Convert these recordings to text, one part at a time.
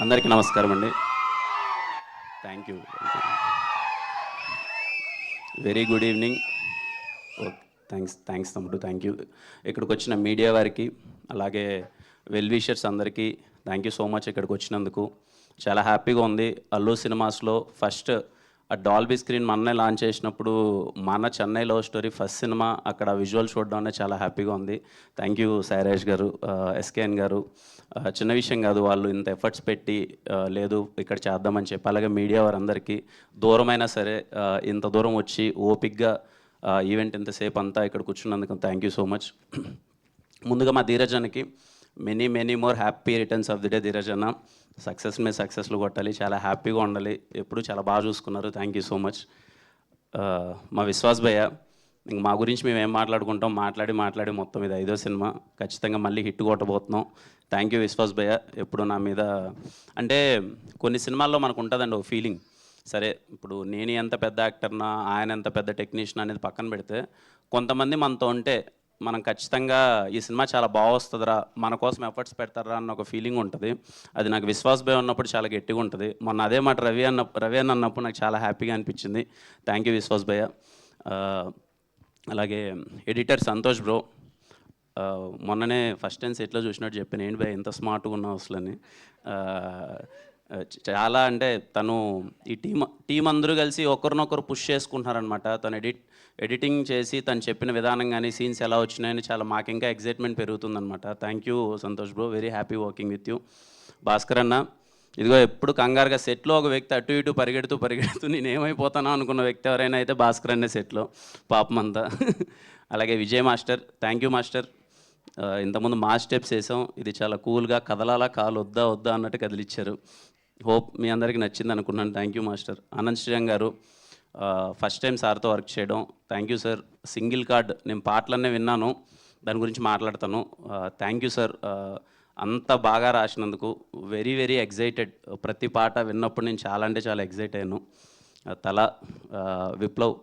అందరికీ నమస్కారం అండి. Thank you. Very good evening. Okay, thanks తమ్ముడు, థ్యాంక్ యూ. ఇక్కడికి వచ్చిన మీడియా వారికి, అలాగే వెల్ విషర్స్ అందరికీ థ్యాంక్ యూ సో మచ్. ఇక్కడికి వచ్చినందుకు చాలా హ్యాపీగా ఉంది. అల్లు సినిమాస్లో ఫస్ట్ ఆ డాల్బీ స్క్రీన్ మొన్నే లాంచ్ చేసినప్పుడు మన Chennai love story first cinema, అక్కడ విజువల్ చూడడం చాలా హ్యాపీగా ఉంది. థ్యాంక్ యూ సాయిరాజ్ గారు, ఎస్కేఎన్ గారు. చిన్న విషయం కాదు, వాళ్ళు ఇంత ఎఫర్ట్స్ పెట్టి లేదు ఇక్కడ చేద్దామని చెప్పి, అలాగే మీడియా వారందరికీ దూరమైనా సరే ఇంత దూరం వచ్చి ఓపిక్గా ఈవెంట్ ఇంతసేపు అంతా ఇక్కడ కూర్చున్నందుకు థ్యాంక్ యూ సో మచ్. ముందుగా మా ధీరజన్కి many more happy returns of the day. Dheeraj అన్న సక్సెస్ మీద సక్సెస్లు కొట్టాలి, చాలా హ్యాపీగా ఉండాలి, ఎప్పుడు చాలా బాగా చూసుకున్నారు. Thank you so much. మా విశ్వాస్ భయ్య, ఇంక మా గురించి మేము ఏం మాట్లాడుకుంటాం, మాట్లాడి మొత్తం ఇది 5వ సినిమా, ఖచ్చితంగా మళ్ళీ హిట్ కొట్టబోతున్నాం. థ్యాంక్ యూ విశ్వాస్ భయ్య. ఎప్పుడు నా మీద అంటే కొన్ని సినిమాల్లో మనకు ఉంటుందండి ఒక ఫీలింగ్, సరే ఇప్పుడు నేను ఎంత పెద్ద యాక్టర్నా, ఆయన ఎంత పెద్ద టెక్నీషియన్ అనేది పక్కన పెడితే, కొంతమంది మనతో ఉంటే మనం ఖచ్చితంగా ఈ సినిమా చాలా బాగా వస్తుందిరా, మన కోసం ఎఫర్ట్స్ పెడతారా అన్న ఒక ఫీలింగ్ ఉంటుంది. అది నాకు విశ్వాస్ భయ్ ఉన్నప్పుడు చాలా గట్టిగా ఉంటుంది. మొన్న అదే మాట రవి అన్న అన్నప్పుడు నాకు చాలా హ్యాపీగా అనిపించింది. థ్యాంక్ యూ విశ్వాస్ భయ్య. అలాగే ఎడిటర్ సంతోష్ బ్రో, మొన్ననే ఫస్ట్ టైం సెట్లో చూసినట్టు చెప్పాను, ఏంటి భయ్ ఎంత స్మార్ట్గా ఉన్నావు అసలని. చాలా అంటే తను ఈ టీం అందరూ కలిసి ఒకరినొకరు పుష్ చేసుకుంటున్నారనమాట. తను ఎడిటింగ్ చేసి తను చెప్పిన విధానం కానీ సీన్స్ ఎలా వచ్చినాయని చాలా మాకు ఇంకా ఎగ్జైట్మెంట్ పెరుగుతుందనమాట. Thank you Santosh bro, very happy working with you. Bhaskar అన్న, ఇదిగో ఎప్పుడు కంగారుగా సెట్లో ఒక వ్యక్తి అటు ఇటు పరిగెడుతూ నేను ఏమైపోతానో అనుకున్న వ్యక్తి ఎవరైనా అయితే భాస్కర్ అనే సెట్లో పాపం అంతా. అలాగే Vijay master, thank you master. ఇంతకుముందు మా స్టెప్స్ వేసాం, ఇది చాలా కూల్గా కదలాలా, కాలు వద్దా అన్నట్టు కదిలిచ్చారు. హోప్ మీ అందరికీ నచ్చింది అనుకున్నాను. Thank you master. Anand Sriram గారు, ఫస్ట్ టైం సార్తో వర్క్ చేయడం, thank you sir. Single card నేను పాటలన్నీ విన్నాను, దాని గురించి మాట్లాడతాను. థ్యాంక్ యూ సార్, అంత బాగా రాసినందుకు. వెరీ ఎగ్జైటెడ్, ప్రతి పాట విన్నప్పుడు నేను చాలా అంటే చాలా ఎగ్జైట్ అయ్యాను. తల Viplav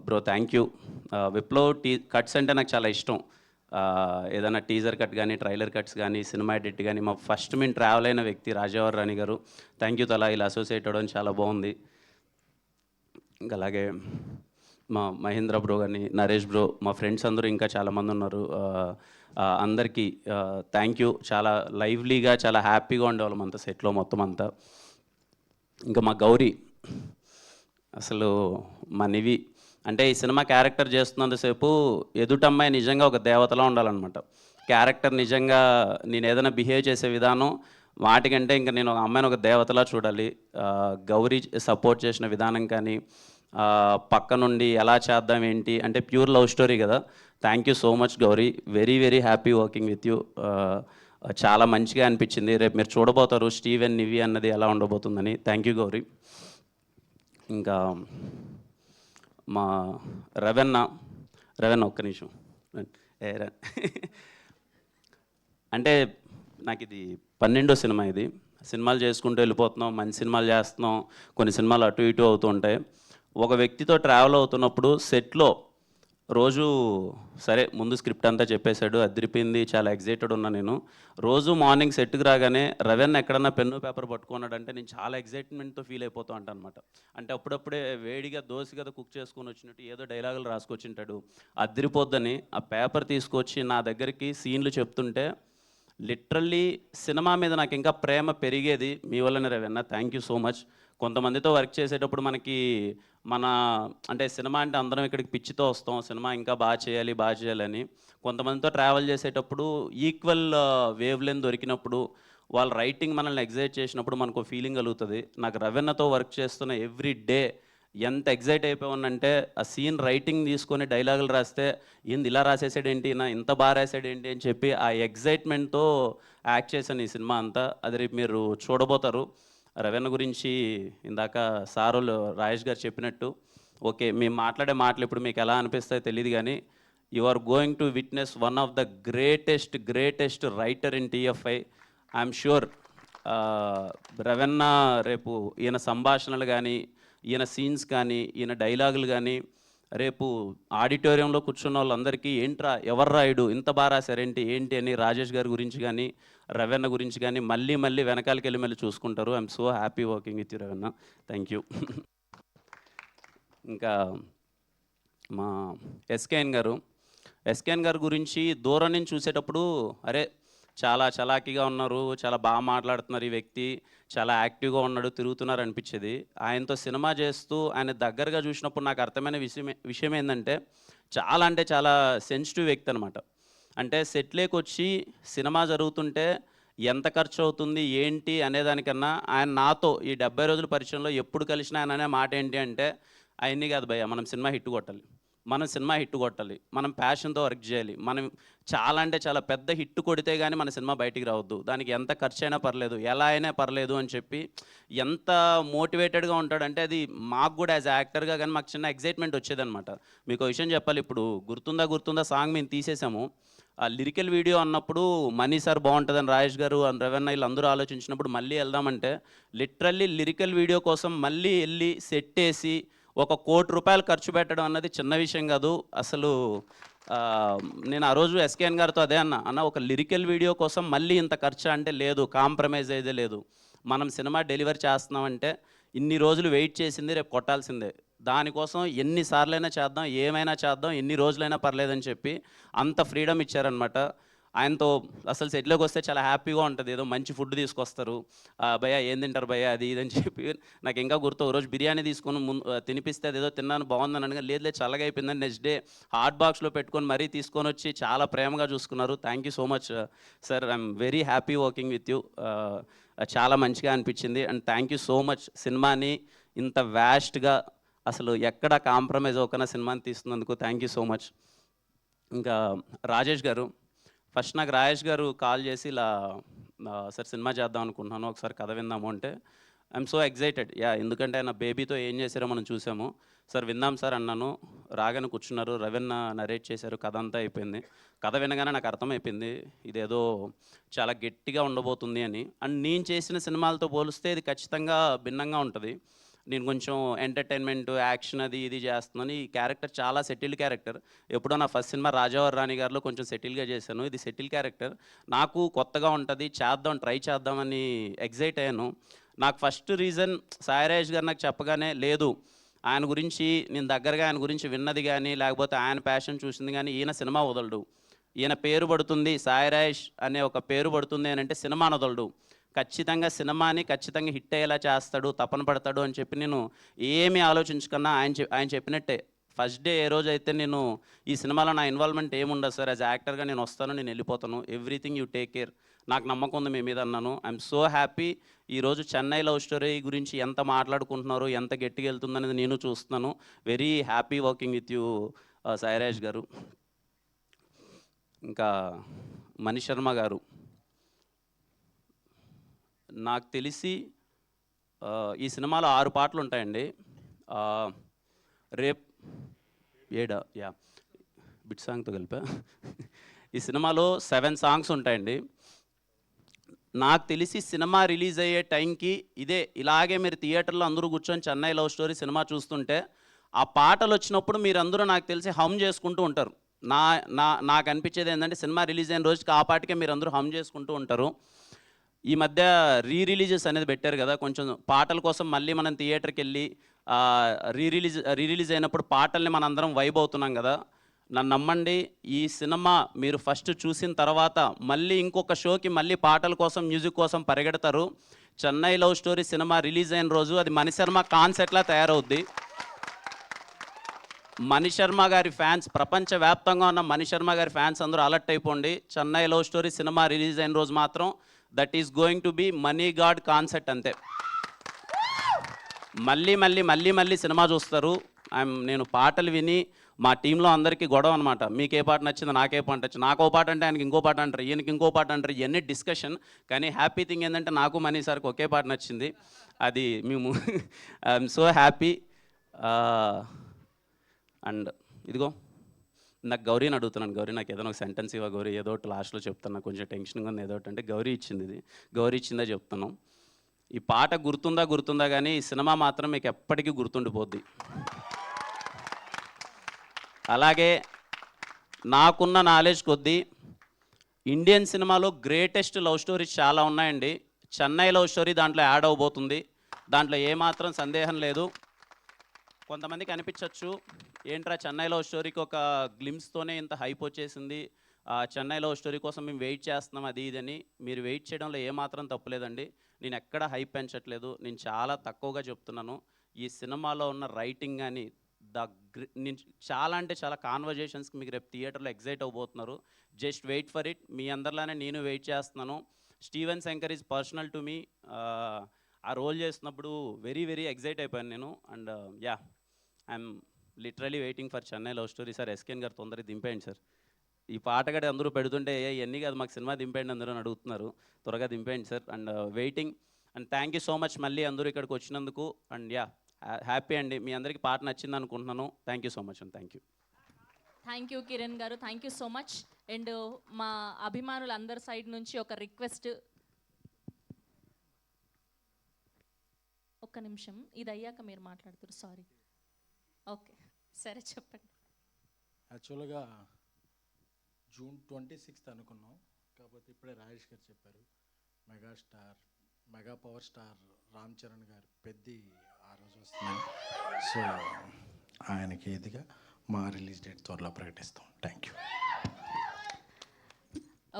bro, thank you. Viplav cuts అంటే నాకు చాలా ఇష్టం. ఏదైనా టీజర్ కట్ కానీ, ట్రైలర్ కట్స్ కానీ, సినిమా ఎడిట్ కానీ, మా ఫస్ట్ మేము ట్రావెల్ అయిన వ్యక్తి రాజావర్ రాణి గారు, థ్యాంక్ యూ తల, ఇలా అసోసియేట్ అవ్వడం చాలా బాగుంది. ఇంకా అలాగే మా మహేంద్ర బ్రో కానీ, నరేష్ బ్రో, మా ఫ్రెండ్స్ అందరూ ఇంకా చాలామంది ఉన్నారు. అందరికీ థ్యాంక్ యూ. చాలా లైవ్లీగా చాలా హ్యాపీగా ఉండేవాళ్ళం అంతా సెట్లో మొత్తం అంతా. ఇంకా మా గౌరీ, అసలు మా నివి అంటే ఈ సినిమా క్యారెక్టర్ చేస్తున్నంతసేపు ఎదుటమ్మాయి నిజంగా ఒక దేవతలా ఉండాలన్నమాట. క్యారెక్టర్ నిజంగా నేను ఏదైనా బిహేవ్ చేసే విధానం వాటికంటే ఇంకా నేను ఒక అమ్మాయిని ఒక దేవతలా చూడాలి. గౌరీ సపోర్ట్ చేసిన విధానం కానీ, పక్క నుండి ఎలా చేద్దాం ఏంటి అంటే ప్యూర్ లవ్ స్టోరీ కదా. Thank you so much Gauri, very happy working with you. చాలా మంచిగా అనిపించింది. రేపు మీరు చూడబోతారు స్టీవ్ అండ్ నివి అన్నది ఎలా ఉండబోతుందని. Thank you Gauri. ఇంకా మా రవెన్న ఒక్క నిమిషం. అంటే నాకు ఇది 12వ సినిమా. ఇది సినిమాలు చేసుకుంటూ వెళ్ళిపోతున్నాం, మంచి సినిమాలు చేస్తున్నాం, కొన్ని సినిమాలు అటు ఇటు అవుతూ ఉంటాయి. ఒక వ్యక్తితో ట్రావెల్ అవుతున్నప్పుడు సెట్లో రోజు సరే ముందు స్క్రిప్ట్ అంతా చెప్పేశాడు, అదిరిపోయింది, చాలా ఎగ్జైటెడ్ ఉన్నా నేను. రోజు మార్నింగ్ సెట్కి రాగానే రవెన్న ఎక్కడన్నా పెన్ను పేపర్ పట్టుకున్నాడంటే నేను చాలా ఎగ్జైట్మెంట్తో ఫీల్ అయిపోతూ ఉంటాను అనమాట. అంటే అప్పుడప్పుడే వేడిగా దోశ కదా కుక్ చేసుకొని వచ్చినట్టు ఏదో డైలాగులు రాసుకొచ్చింటాడు, అదిరిపోద్దని ఆ పేపర్ తీసుకొచ్చి నా దగ్గరికి సీన్లు చెప్తుంటే లిటరల్లీ సినిమా మీద నాకు ఇంకా ప్రేమ పెరిగేది మీ వల్లనే Ravanna. Thank you so much. కొంతమందితో వర్క్ చేసేటప్పుడు మనకి మన అంటే సినిమా అంటే అందరం ఇక్కడికి పిచ్చితో వస్తాం, సినిమా ఇంకా బాగా చేయాలని. కొంతమందితో ట్రావెల్ చేసేటప్పుడు ఈక్వల్ వేవ్ లెంత్ దొరికినప్పుడు, వాళ్ళ రైటింగ్ మనల్ని ఎగ్జైట్ చేసినప్పుడు మనకు ఫీలింగ్ కలుగుతుంది. నాకు రవెన్నతో వర్క్ చేస్తున్న ఎవ్రీ డే ఎంత ఎగ్జైట్ అయిపోయానంటే, ఆ సీన్ రైటింగ్ తీసుకొని డైలాగులు రాస్తే ఏంది ఇలా రాసేసాడేంటి, నా ఇంత బాగా రాసాడేంటి అని చెప్పి ఆ ఎగ్జైట్మెంట్తో యాక్ట్ చేశాను ఈ సినిమా అంతా. అది రేపు మీరు చూడబోతారు. రవెన్న గురించి ఇందాక సారోలు రాజేష్ గారు చెప్పినట్టు, ఓకే మేము మాట్లాడే మాటలు ఇప్పుడు మీకు ఎలా అనిపిస్తాయో తెలియదు కానీ, you are going to witness one of the greatest writer in TFI. I'm sure రవెన్న రేపు ఈయన సంభాషణలు కానీ, ఈయన సీన్స్ కానీ, ఈయన డైలాగులు కానీ రేపు ఆడిటోరియంలో కూర్చున్న వాళ్ళందరికీ ఏంట్రా ఎవర్రా ఈడు ఇంత బాగా రాశారేంటి ఏంటి అని రాజేష్ గారి గురించి కానీ రవెన్న గురించి కానీ మళ్ళీ మళ్ళీ వెనకాలకి వెళ్ళి మళ్ళీ చూసుకుంటారు. I'm so happy working with you Ravanna. Thank you. ఇంకా మా ఎస్కేఎన్ గారు గురించి దూరం నుంచి చూసేటప్పుడు అరే చాలా చలాకీగా ఉన్నారు, చాలా బాగా మాట్లాడుతున్నారు, ఈ వ్యక్తి చాలా యాక్టివ్గా ఉన్నాడు, తిరుగుతున్నారు అనిపించేది. ఆయనతో సినిమా చేస్తూ ఆయన దగ్గరగా చూసినప్పుడు నాకు అర్థమైన విషయం ఏంటంటే చాలా అంటే చాలా సెన్సిటివ్ వ్యక్తి అనమాట. అంటే సెట్లోకి వచ్చి సినిమా జరుగుతుంటే ఎంత ఖర్చు అవుతుంది ఏంటి అనేదానికన్నా ఆయన నాతో ఈ 70 రోజుల పరిచయంలో ఎప్పుడు కలిసినా ఆయన అనే మాట ఏంటి అంటే అవన్నీ కాదు భయ్య, మనం సినిమా హిట్ కొట్టాలి, మనం ప్యాషన్తో వర్క్ చేయాలి, మనం చాలా అంటే చాలా పెద్ద హిట్ కొడితే కానీ మన సినిమా బయటికి రావద్దు, దానికి ఎంత ఖర్చు అయినా పర్లేదు, ఎలా అయినా పర్లేదు అని చెప్పి ఎంత మోటివేటెడ్గా ఉంటాడంటే అది మాకు కూడా యాజ్ యాక్టర్గా కానీ మాకు చిన్న ఎగ్జైట్మెంట్ వచ్చేదనమాట. మీకు విషయం చెప్పాలి, ఇప్పుడు గుర్తుందా సాంగ్ మేము తీసేసాము. ఆ లిరికల్ వీడియో అన్నప్పుడు మనీ సార్ బాగుంటుందని రాజేష్ గారు రవెన్న వీళ్ళందరూ ఆలోచించినప్పుడు మళ్ళీ వెళ్దామంటే లిటరల్లీ లిరికల్ వీడియో కోసం మళ్ళీ వెళ్ళి సెట్ వేసి ₹1 కోటి ఖర్చు పెట్టడం అన్నది చిన్న విషయం కాదు అసలు. నేను ఆ రోజు ఎస్కేఎన్ గారితో అదే అన్న ఒక లిరికల్ వీడియో కోసం మళ్ళీ ఇంత ఖర్చు అంటే లేదు, కాంప్రమైజ్ అయితే లేదు, మనం సినిమా డెలివర్ చేస్తున్నామంటే ఇన్ని రోజులు వెయిట్ చేసింది రేపు కొట్టాల్సిందే, దానికోసం ఎన్నిసార్లైనా చేద్దాం, ఏమైనా చేద్దాం, ఎన్ని రోజులైనా పర్లేదని చెప్పి అంత ఫ్రీడమ్ ఇచ్చారనమాట. ఆయనతో అసలు సెట్లోకి వస్తే చాలా హ్యాపీగా ఉంటుంది, ఏదో మంచి ఫుడ్ తీసుకొస్తారు, భయ్యా ఏం తింటారు భయ్యా అది ఇదని చెప్పి. నాకు ఇంకా గుర్తు రోజు బిర్యానీ తీసుకొని తినిపిస్తే అదేదో తిన్నాను బాగుందని అనగా లేదు చల్లగా అయిపోయిందని నెక్స్ట్ డే హాట్ బాక్స్లో పెట్టుకొని మరీ తీసుకొని వచ్చి చాలా ప్రేమగా చూసుకున్నారు. Thank you so much sir, I'm very happy working with you. చాలా మంచిగా అనిపించింది and thank you so much. సినిమాని ఇంత వ్యాస్ట్గా అసలు ఎక్కడ కాంప్రమైజ్ అవ్వకుండా సినిమాని తీస్తున్నందుకు థ్యాంక్ యూ సో మచ్. ఇంకా రాజేష్ గారు, ఫస్ట్ నాకు రాజేష్ గారు కాల్ చేసి ఇలా సార్ సినిమా చేద్దాం అనుకుంటున్నాను, ఒకసారి కథ విందాము అంటే ఐఎమ్ సో ఎగ్జైటెడ్. ఎందుకంటే ఆయన బేబీతో ఏం చేశారో మనం చూసాము. సార్ విందాం సార్ అన్నాను, రాగానే కూర్చున్నారు, రవెన్న నరేట్ చేశారు, కథ అంతా అయిపోయింది. కథ వినగానే నాకు అర్థమైపోయింది ఇదేదో చాలా గట్టిగా ఉండబోతుంది అని. అండ్ నేను చేసిన సినిమాలతో పోలిస్తే ఇది ఖచ్చితంగా భిన్నంగా ఉంటుంది. నేను కొంచెం ఎంటర్టైన్మెంట్ యాక్షన్ అది ఇది చేస్తున్నాను. ఈ క్యారెక్టర్ చాలా సెటిల్డ్ క్యారెక్టర్. ఎప్పుడో నా ఫస్ట్ సినిమా రాజావారి రాణి గారిలో కొంచెం సెటిల్గా చేశాను, ఇది సెటిల్ క్యారెక్టర్. నాకు కొత్తగా ఉంటుంది, ట్రై చేద్దామని ఎగ్జైట్ అయ్యాను. నాకు ఫస్ట్ రీజన్ సాయిరాజ్ గారు నాకు చెప్పగానే లేదు ఆయన గురించి నేను దగ్గరగా ఆయన గురించి విన్నది కానీ లేకపోతే ఆయన ప్యాషన్ చూసింది కానీ ఈయన సినిమా వదలడు, ఈయన పేరు పడుతుంది సాయిరాజ్ అనే ఒక పేరు పడుతుంది అని అంటే సినిమా వదలడు, ఖచ్చితంగా సినిమాని ఖచ్చితంగా హిట్ అయ్యేలా చేస్తాడు, తపన పడతాడు అని చెప్పి నేను ఏమీ ఆలోచించకన్నా ఆయన చెప్పినట్టే ఫస్ట్ డే ఏ రోజు అయితే నేను ఈ సినిమాలో నా ఇన్వాల్వ్మెంట్ ఏముండదు సార్, యాజ్ యాక్టర్గా నేను వస్తాను, నేను వెళ్ళిపోతాను, ఎవ్రీథింగ్ యూ టేక్ కేర్, నాకు నమ్మకం ఉంది మీ మీద అన్నాను. I'm so happy. ఈరోజు చెన్నై లవ్ స్టోరీ గురించి ఎంత మాట్లాడుకుంటున్నారు, ఎంత గట్టిగా వెళ్తుందనేది నేను చూస్తున్నాను. Very happy working with you Sairaj గారు. ఇంకా మణిశర్మ గారు, నాకు తెలిసి ఈ సినిమాలో 6 పాటలు ఉంటాయండి. రేప్ 7 బిట్ సాంగ్తో కలిపా. ఈ సినిమాలో 7 సాంగ్స్ ఉంటాయండి. నాకు తెలిసి సినిమా రిలీజ్ అయ్యే టైంకి ఇలాగే మీరు థియేటర్లో అందరూ కూర్చొని చెన్నై లవ్ స్టోరీ సినిమా చూస్తుంటే ఆ పాటలు వచ్చినప్పుడు మీరందరూ నాకు తెలిసి హమ్ చేసుకుంటూ ఉంటారు. నాకు అనిపించేది ఏంటంటే సినిమా రిలీజ్ అయిన రోజుకి ఆ పాటకే మీరు అందరూ హమ్ చేసుకుంటూ ఉంటారు. ఈ మధ్య రిలీజెస్ అనేది పెట్టారు కదా, కొంచెం పాటల కోసం మళ్ళీ మనం థియేటర్కి వెళ్ళి రిలీజ్ అయినప్పుడు పాటల్ని మనందరం వైబ్ అవుతున్నాం కదా. నన్ను నమ్మండి, ఈ సినిమా మీరు ఫస్ట్ చూసిన తర్వాత మళ్ళీ ఇంకొక షోకి మళ్ళీ పాటల కోసం మ్యూజిక్ కోసం పరిగెడతారు. Chennai love story cinema release అయిన రోజు అది మణిశర్మ కాన్సెప్ట్లా తయారవుద్ది. మణిశర్మ గారి ఫ్యాన్స్, ప్రపంచవ్యాప్తంగా ఉన్న మణిశర్మ గారి ఫ్యాన్స్ అందరూ అలర్ట్ అయిపోండి. Chennai love story cinema release అయిన రోజు మాత్రం that is going to be money god concept అంతే. మళ్ళీ సినిమా చూస్తారు. నేను పాటలు విని మా టీంలో అందరికీ గొడవ అనమాట, మీకు ఏ పాట నచ్చింది, నాకే పాట నచ్చింది, నాకు ఓ పాట అంటే ఆయనకి ఇంకో పాట అంటారు, ఈయనకి ఇంకో పాట అంటారు, ఇవన్నీ డిస్కషన్. కానీ హ్యాపీ థింగ్ ఏంటంటే నాకు మనీ సార్కి ఒకే పాట నచ్చింది, అది మేము ఐఎమ్ సో హ్యాపీ. అండ్ ఇదిగో నాకు గౌరీని అడుగుతున్నాను, గౌరీ నాకు ఏదైనా ఒక సెంటెన్స్ ఇవ్వ గౌరీ, ఏదో ఒకటి లాస్ట్లో చెప్తాను, నాకు కొంచెం టెన్షన్గా ఉంది, ఏదో ఒకటి అంటే గౌరీ ఇచ్చింది, ఇది గౌరీ ఇచ్చిందా చెప్తాను. ఈ పాట గుర్తుందా కానీ ఈ సినిమా మాత్రం మీకు ఎప్పటికీ గుర్తుండిపోద్ది. అలాగే నాకున్న నాలెడ్జ్ కొద్దీ ఇండియన్ సినిమాలో గ్రేటెస్ట్ లవ్ స్టోరీస్ చాలా ఉన్నాయండి. చెన్నై లవ్ స్టోరీ దాంట్లో యాడ్ అవబోతుంది. దాంట్లో ఏమాత్రం సందేహం లేదు. కొంతమందికి అనిపించవచ్చు, ఏంట్రా చెన్నై లవ్ స్టోరీకి ఒక గ్లిమ్స్తోనే ఇంత హైప్ వచ్చేసింది, చెన్నై లవ్ స్టోరీ కోసం మేము వెయిట్ చేస్తున్నాం అది ఇదని. మీరు వెయిట్ చేయడంలో ఏమాత్రం తప్పులేదండి. నేను ఎక్కడ హైప్ పెంచట్లేదు, నేను చాలా తక్కువగా చెప్తున్నాను. ఈ సినిమాలో ఉన్న రైటింగ్ కానీ నేను చాలా అంటే చాలా కాన్వర్జేషన్స్కి మీకు రేపు థియేటర్లో ఎగ్జైట్ అవ్వబోతున్నారు. Just wait for it. మీ అందరిలానే నేను వెయిట్ చేస్తున్నాను. Steven Shankar is personal to me. ఆ రోల్ చేస్తున్నప్పుడు వెరీ వెరీ ఎగ్జైట్ అయిపోయాను నేను. And yeah, I'm literally waiting for Chennai love story. Sir SKN garu తొందరగా దింపేయండి సార్. ఈ పాట కూడా అందరూ పెడుతుంటే ఇవన్నీ కాదు మాకు సినిమా దింపేయండి అందరూ అని అడుగుతున్నారు. త్వరగా దింపేయండి sir. And waiting. And thank you so much మళ్ళీ అందరూ ఇక్కడికి వచ్చినందుకు. అండ్ యా, హ్యాపీ అండి. మీ అందరికీ పాట నచ్చింది అనుకుంటున్నాను. Thank you so much and thank you. Thank you Kiran garu, thank you so much. And మా అభిమానులందరి సైడ్ నుంచి ఒక రిక్వెస్ట్. ఒక్క నిమిషం, ఇది అయ్యాక మీరు మాట్లాడుతారు. సారీ. ఓకే, సరే చెప్పండి. యాక్చువల్గా జూన్ 26 అనుకున్నాం, కాకపోతే ఇప్పుడే రాజేష్ గారు చెప్పారు mega power star Ram Charan గారు పెద్ది ఆ రోజు వస్తున్నాయి. సో ఆయనకి ఇదిగా మా రిలీజ్ డేట్ త్వరలో ప్రకటిస్తాం. Thank you.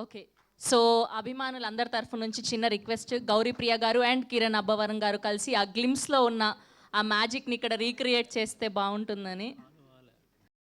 ఓకే, సో అభిమానులందరి తరఫు నుంచి చిన్న రిక్వెస్ట్. గౌరీప్రియ గారు అండ్ కిరణ్ అబ్బవరం గారు కలిసి ఆ గ్లిమ్స్లో ఉన్న ఆ మ్యాజిక్ని ఇక్కడ రీక్రియేట్ చేస్తే బాగుంటుందని.